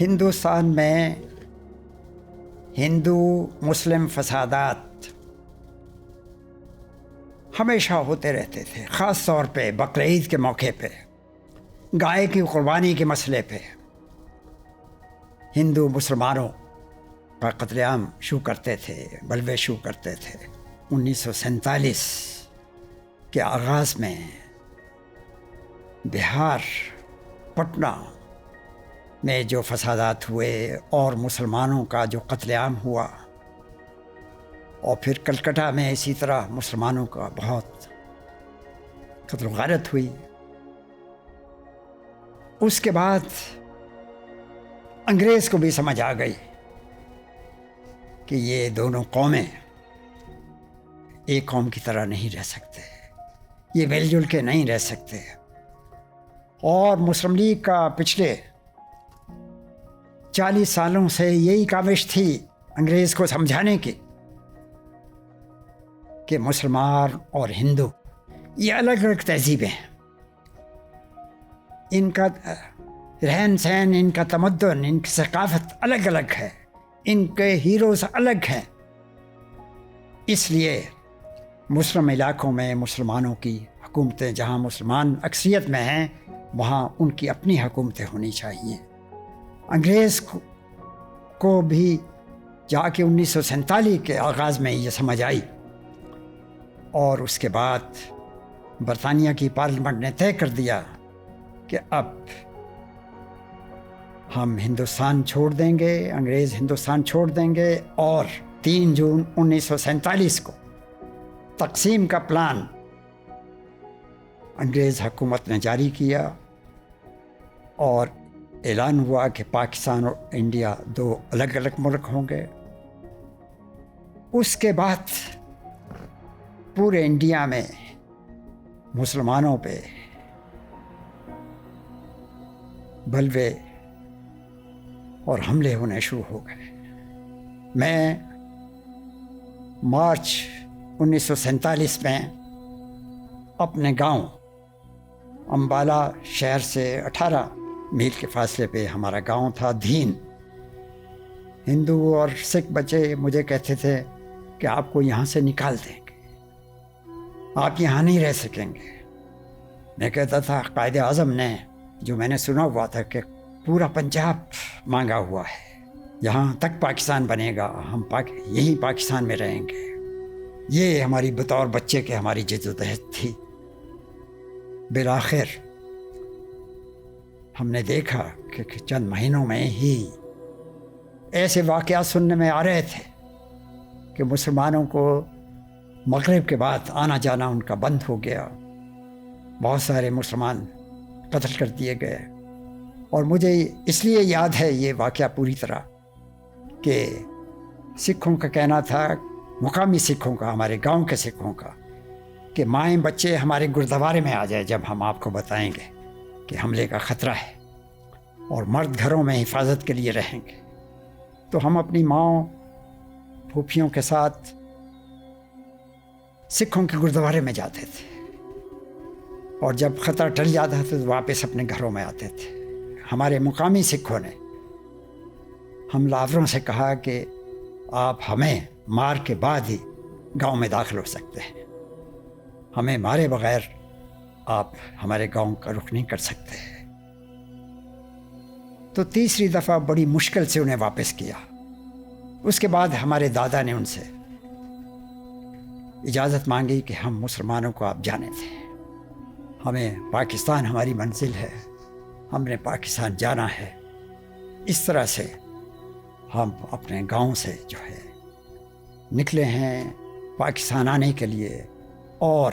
ہندوستان میں ہندو مسلم فسادات ہمیشہ ہوتے رہتے تھے، خاص طور پہ بقرعید کے موقع پہ، گائے کی قربانی کے مسئلے پہ ہندو مسلمانوں کا قتل عام شروع کرتے تھے، بلوے شروع کرتے تھے۔ 1947 کے آغاز میں بہار پٹنہ میں جو فسادات ہوئے اور مسلمانوں کا جو قتل عام ہوا، اور پھر کلکتہ میں اسی طرح مسلمانوں کا بہت قتل و غارت ہوئی، اس کے بعد انگریز کو بھی سمجھ آ گئی کہ یہ دونوں قومیں ایک قوم کی طرح نہیں رہ سکتے، یہ مل جل کے نہیں رہ سکتے۔ اور مسلم لیگ کا پچھلے 40 سالوں سے یہی کاوش تھی انگریز کو سمجھانے کی کہ مسلمان اور ہندو یہ الگ الگ تہذیبیں ہیں، ان کا رہن سہن، ان کا تمدن، ان کی ثقافت الگ الگ ہے، ان کے ہیروز الگ ہیں۔ اس لیے مسلم علاقوں میں مسلمانوں کی حکومتیں، جہاں مسلمان اکثریت میں ہیں، وہاں ان کی اپنی حکومتیں ہونی چاہیے۔ انگریز کو بھی جا کے 1947 کے آغاز میں یہ سمجھ آئی، اور اس کے بعد برطانیہ کی پارلیمنٹ نے طے کر دیا کہ اب ہم ہندوستان چھوڑ دیں گے، انگریز ہندوستان چھوڑ دیں گے، اور 3 جون 1947 کو تقسیم کا پلان انگریز حکومت نے جاری کیا، اور اعلان ہوا کہ پاکستان اور انڈیا 2 الگ الگ ملک ہوں گے۔ اس کے بعد پورے انڈیا میں مسلمانوں پہ بلوے اور حملے ہونے شروع ہو گئے۔ میں مارچ 1947 میں اپنے گاؤں امبالہ شہر سے 18 میل کے فاصلے پہ ہمارا گاؤں تھا دھین۔ ہندو اور سکھ بچے مجھے کہتے تھے کہ آپ کو یہاں سے نکال دیں گے، آپ یہاں نہیں رہ سکیں گے۔ میں کہتا تھا قائد اعظم نے، جو میں نے سنا ہوا تھا کہ پورا پنجاب مانگا ہوا ہے، یہاں تک پاکستان بنے گا، ہم یہی پاکستان میں رہیں گے۔ یہ ہماری بطور بچے کے ہماری جدوجہد تھی۔ بالآخر ہم نے دیکھا کہ چند مہینوں میں ہی ایسے واقعات سننے میں آ رہے تھے کہ مسلمانوں کو مغرب کے بعد آنا جانا ان کا بند ہو گیا، بہت سارے مسلمان قتل کر دیے گئے۔ اور مجھے اس لیے یاد ہے یہ واقعہ پوری طرح کہ سکھوں کا کہنا تھا، مقامی سکھوں کا، ہمارے گاؤں کے سکھوں کا، کہ مائیں بچے ہمارے گردوارے میں آ جائے جب ہم آپ کو بتائیں گے کہ حملے کا خطرہ ہے، اور مرد گھروں میں حفاظت کے لیے رہیں گے۔ تو ہم اپنی ماؤں پھوپھیوں کے ساتھ سکھوں کے گردوارے میں جاتے تھے، اور جب خطرہ ٹل جاتا تھا تو واپس اپنے گھروں میں آتے تھے۔ ہمارے مقامی سکھوں نے ہم لاوروں سے کہا کہ آپ ہمیں مار کے بعد ہی گاؤں میں داخل ہو سکتے ہیں، ہمیں مارے بغیر آپ ہمارے گاؤں کا رخ نہیں کر سکتے۔ تو تیسری دفعہ بڑی مشکل سے انہیں واپس کیا۔ اس کے بعد ہمارے دادا نے ان سے اجازت مانگی کہ ہم مسلمانوں کو آپ جانے دیں، ہمیں پاکستان ہماری منزل ہے، ہم نے پاکستان جانا ہے۔ اس طرح سے ہم اپنے گاؤں سے جو ہے نکلے ہیں پاکستان آنے کے لیے۔ اور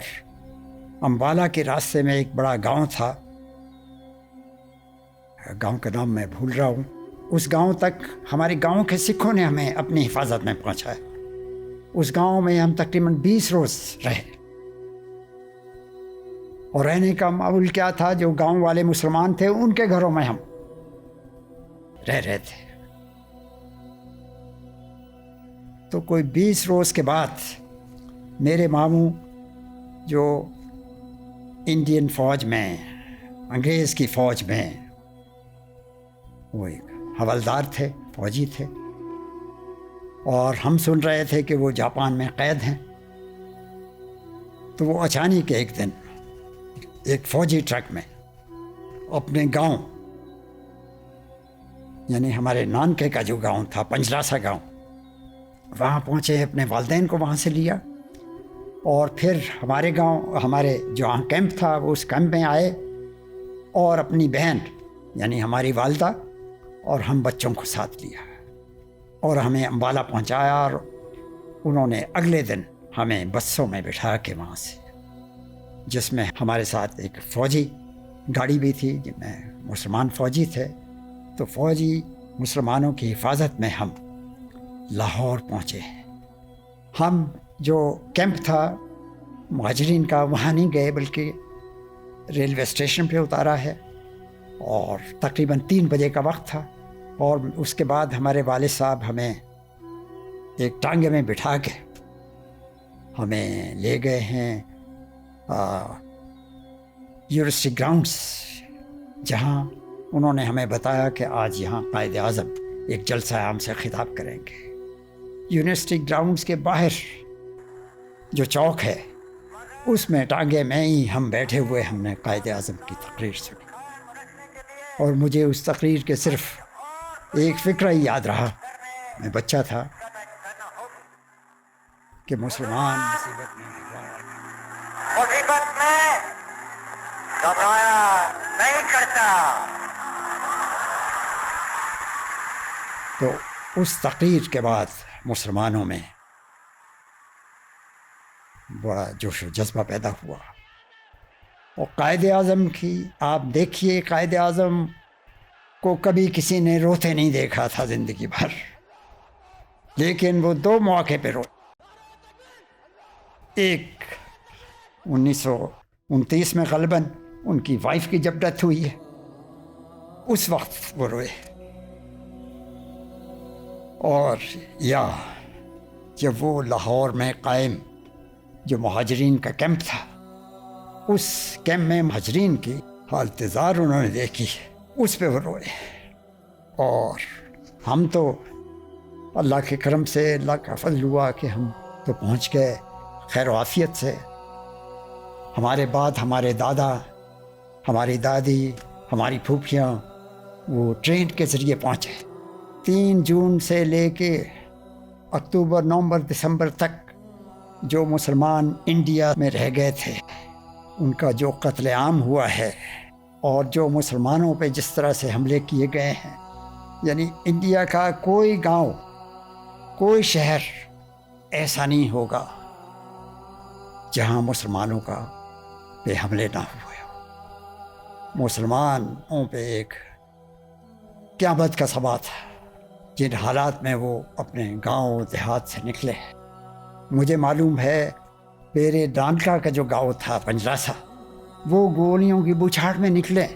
امبالہ کے راستے میں ایک بڑا گاؤں تھا، گاؤں کا نام میں بھول رہا ہوں، اس گاؤں تک ہمارے گاؤں کے سکھوں نے ہمیں اپنی حفاظت میں پہنچایا۔ اس گاؤں میں ہم تقریباً 20 روز رہے، اور رہنے کا معمول کیا تھا، جو گاؤں والے مسلمان تھے ان کے گھروں میں ہم رہ رہے تھے۔ تو کوئی 20 روز کے بعد میرے ماموں جو انڈین فوج میں، انگریز کی فوج میں، وہ حوالدار تھے، فوجی تھے، اور ہم سن رہے تھے کہ وہ جاپان میں قید ہیں۔ تو وہ اچانک ایک دن ایک فوجی ٹرک میں اپنے گاؤں، یعنی ہمارے نانکے کا جو گاؤں تھا، پنجراسا گاؤں، وہاں پہنچے، اپنے والدین کو وہاں سے لیا، اور پھر ہمارے گاؤں، ہمارے جہاں کیمپ تھا وہ اس کیمپ میں آئے، اور اپنی بہن یعنی ہماری والدہ اور ہم بچوں کو ساتھ لیا اور ہمیں امبالہ پہنچایا، اور انہوں نے اگلے دن ہمیں بسوں میں بٹھا کے وہاں سے، جس میں ہمارے ساتھ ایک فوجی گاڑی بھی تھی جن میں مسلمان فوجی تھے، تو فوجی مسلمانوں کی حفاظت میں ہم لاہور پہنچے۔ ہم جو کیمپ تھا مہاجرین کا وہاں نہیں گئے، بلکہ ریلوے اسٹیشن پہ اتارا ہے، اور تقریباً 3 بجے کا وقت تھا، اور اس کے بعد ہمارے والد صاحب ہمیں ایک ٹانگے میں بٹھا کے ہمیں لے گئے ہیں یونیورسٹی گراؤنڈس، جہاں انہوں نے ہمیں بتایا کہ آج یہاں قائد اعظم ایک جلسہ عام سے خطاب کریں گے۔ یونیورسٹی گراؤنڈس کے باہر جو چوک ہے، اس میں ٹانگے میں ہی ہم بیٹھے ہوئے ہم نے قائد اعظم کی تقریر سنی، اور مجھے اس تقریر کے صرف ایک فقرہ ہی یاد رہا، میں بچہ تھا، کہ مسلمان مصیبت میں گھبرایا نہیں کرتا۔ تو اس تقریر کے بعد مسلمانوں میں بڑا جوش و جذبہ پیدا ہوا، اور قائد اعظم کی آپ دیکھیے، قائد اعظم کو کبھی کسی نے روتے نہیں دیکھا تھا زندگی بھر، لیکن وہ 2 مواقع پہ روئے۔ ایک 1929 میں غالباً ان کی وائف کی جب ڈیتھ ہوئی ہے، اس وقت وہ روئے، اور یا جب وہ لاہور میں قائم جو مہاجرین کا کیمپ تھا، اس کیمپ میں مہاجرین کی حالت زار انہوں نے دیکھی، اس پہ وہ روئے۔ اور ہم تو اللہ کے کرم سے، اللہ کا فضل ہوا کہ ہم تو پہنچ گئے خیر و عافیت سے۔ ہمارے بعد ہمارے دادا، ہماری دادی، ہماری پھوپھیاں وہ ٹرین کے ذریعے پہنچے۔ 3 جون سے لے کے اکتوبر، نومبر، دسمبر تک جو مسلمان انڈیا میں رہ گئے تھے، ان کا جو قتل عام ہوا ہے، اور جو مسلمانوں پہ جس طرح سے حملے کیے گئے ہیں، یعنی انڈیا کا کوئی گاؤں، کوئی شہر ایسا نہیں ہوگا جہاں مسلمانوں کا پہ حملے نہ ہوئے ہوں۔ مسلمانوں پہ ایک قیامت کا صبا تھا، جن حالات میں وہ اپنے گاؤں دیہات سے نکلے۔ مجھے معلوم ہے میرے ڈانکا کا جو گاؤں تھا پنجراسا، وہ گولیوں کی بوچھاڑ میں نکلے،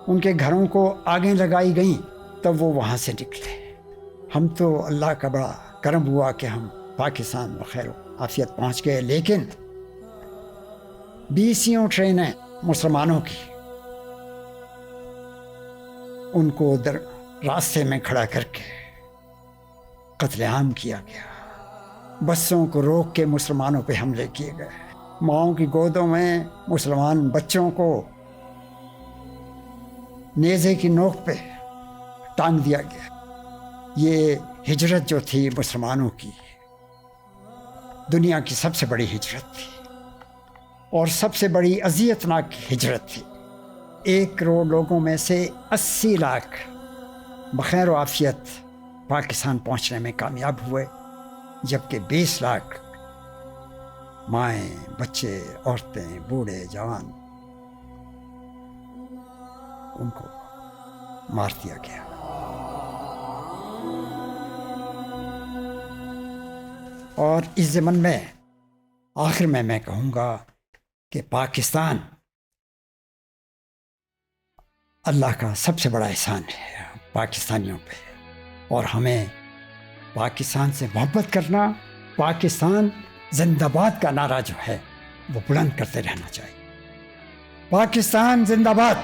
ان کے گھروں کو آگیں لگائی گئیں، تب وہ وہاں سے نکلے۔ ہم تو اللہ کا بڑا کرم ہوا کہ ہم پاکستان بخیر و عافیت پہنچ گئے، لیکن 20 ٹرینیں مسلمانوں کی، ان کو راستے میں کھڑا کر کے قتل عام کیا گیا۔ بسوں کو روک کے مسلمانوں پہ حملے کیے گئے، ماؤں کی گودوں میں مسلمان بچوں کو نیزے کی نوک پہ ٹانگ دیا گیا۔ یہ ہجرت جو تھی مسلمانوں کی، دنیا کی سب سے بڑی ہجرت تھی، اور سب سے بڑی اذیت ناک ہجرت تھی۔ 1 کروڑ لوگوں میں سے 80 لاکھ بخیر و عافیت پاکستان پہنچنے میں کامیاب ہوئے، جبکہ 20 لاکھ مائیں، بچے، عورتیں، بوڑھے، جوان، ان کو مار دیا گیا۔ اور اس ضمن میں آخر میں کہوں گا کہ پاکستان اللہ کا سب سے بڑا احسان ہے پاکستانیوں پہ، اور ہمیں پاکستان سے محبت کرنا، پاکستان زندہ باد کا نعرہ جو ہے وہ بلند کرتے رہنا چاہیے۔ پاکستان زندہ باد۔